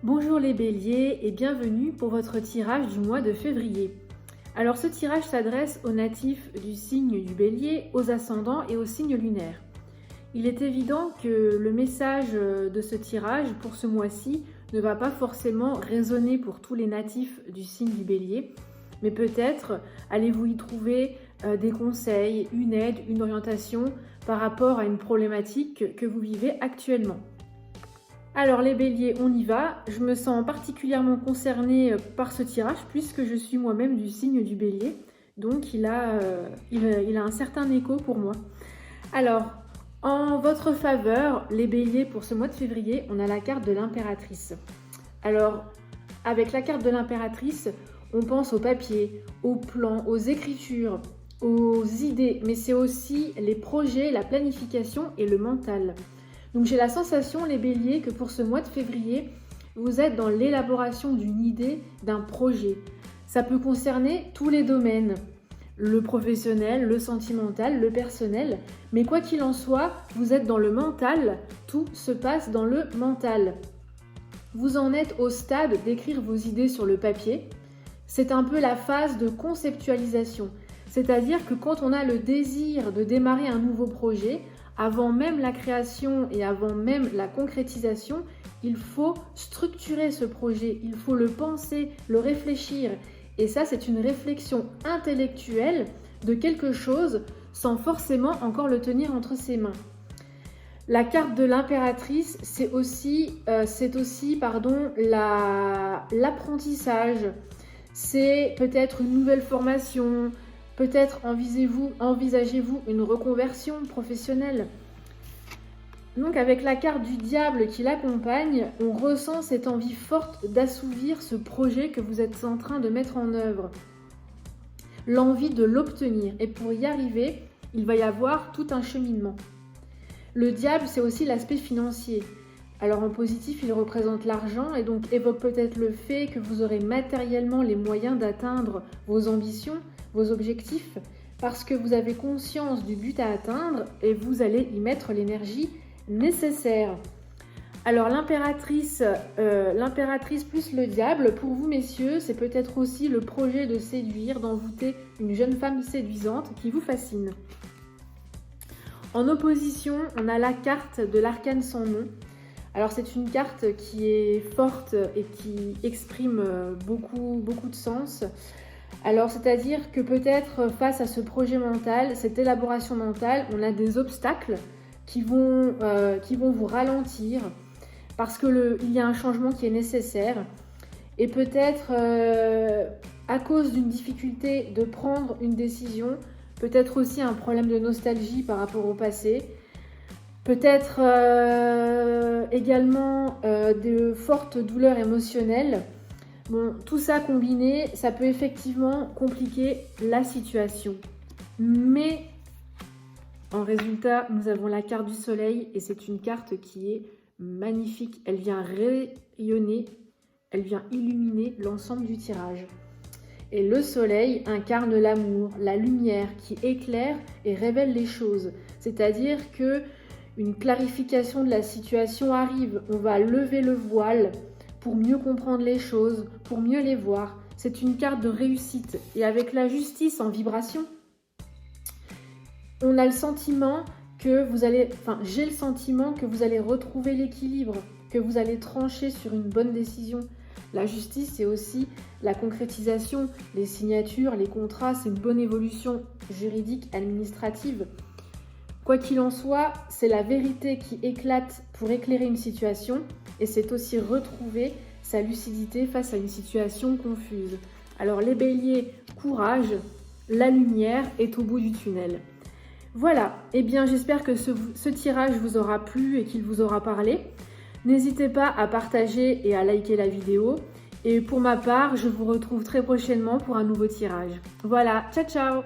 Bonjour les béliers et bienvenue pour votre tirage du mois de février. Alors ce tirage s'adresse aux natifs du signe du bélier, aux ascendants et aux signes lunaires. Il est évident que le message de ce tirage pour ce mois-ci ne va pas forcément résonner pour tous les natifs du signe du bélier, mais peut-être allez-vous y trouver des conseils, une aide, une orientation par rapport à une problématique que vous vivez actuellement. Alors les béliers, on y va. Je me sens particulièrement concernée par ce tirage puisque je suis moi-même du signe du bélier. Donc il a un certain écho pour moi. Alors, en votre faveur, les béliers, pour ce mois de février, on a la carte de l'impératrice. Alors, avec la carte de l'impératrice, on pense au papier, aux plans, aux écritures, aux idées, mais c'est aussi les projets, la planification et le mental. Donc j'ai la sensation, les béliers, que pour ce mois de février, vous êtes dans l'élaboration d'une idée, d'un projet. Ça peut concerner tous les domaines, le professionnel, le sentimental, le personnel. Mais quoi qu'il en soit, vous êtes dans le mental, tout se passe dans le mental. Vous en êtes au stade d'écrire vos idées sur le papier. C'est un peu la phase de conceptualisation. C'est-à-dire que quand on a le désir de démarrer un nouveau projet, avant même la création et avant même la concrétisation, il faut structurer ce projet, il faut le penser, le réfléchir. Et ça, c'est une réflexion intellectuelle de quelque chose sans forcément encore le tenir entre ses mains. La carte de l'impératrice, c'est aussi l'apprentissage. C'est peut-être une nouvelle formation. Peut-être envisagez-vous une reconversion professionnelle. Donc avec la carte du diable qui l'accompagne, on ressent cette envie forte d'assouvir ce projet que vous êtes en train de mettre en œuvre. L'envie de l'obtenir. Et pour y arriver, il va y avoir tout un cheminement. Le diable, c'est aussi l'aspect financier. Alors en positif, il représente l'argent et donc évoque peut-être le fait que vous aurez matériellement les moyens d'atteindre vos ambitions, vos objectifs, parce que vous avez conscience du but à atteindre et vous allez y mettre l'énergie nécessaire. Alors l'impératrice plus le diable, pour vous messieurs, c'est peut-être aussi le projet de séduire, d'envoûter une jeune femme séduisante qui vous fascine. En opposition, on a la carte de l'arcane sans nom. Alors c'est une carte qui est forte et qui exprime beaucoup de sens. Alors c'est-à-dire que peut-être face à ce projet mental, cette élaboration mentale, on a des obstacles qui vont vous ralentir parce qu'il y a un changement qui est nécessaire. Et peut-être à cause d'une difficulté de prendre une décision, peut-être aussi un problème de nostalgie par rapport au passé. Peut-être également de fortes douleurs émotionnelles. Bon, tout ça combiné, ça peut effectivement compliquer la situation. Mais en résultat, nous avons la carte du soleil et c'est une carte qui est magnifique. Elle vient rayonner, elle vient illuminer l'ensemble du tirage. Et le soleil incarne l'amour, la lumière qui éclaire et révèle les choses. C'est-à-dire que une clarification de la situation arrive, on va lever le voile pour mieux comprendre les choses, pour mieux les voir. C'est une carte de réussite. Et avec la justice en vibration, on a le sentiment que j'ai le sentiment que vous allez retrouver l'équilibre, que vous allez trancher sur une bonne décision. La justice, c'est aussi la concrétisation, les signatures, les contrats, c'est une bonne évolution juridique, administrative. Quoi qu'il en soit, c'est la vérité qui éclate pour éclairer une situation et c'est aussi retrouver sa lucidité face à une situation confuse. Alors les béliers, courage, la lumière est au bout du tunnel. Voilà, eh bien j'espère que ce tirage vous aura plu et qu'il vous aura parlé. N'hésitez pas à partager et à liker la vidéo. Et pour ma part, je vous retrouve très prochainement pour un nouveau tirage. Voilà, ciao ciao!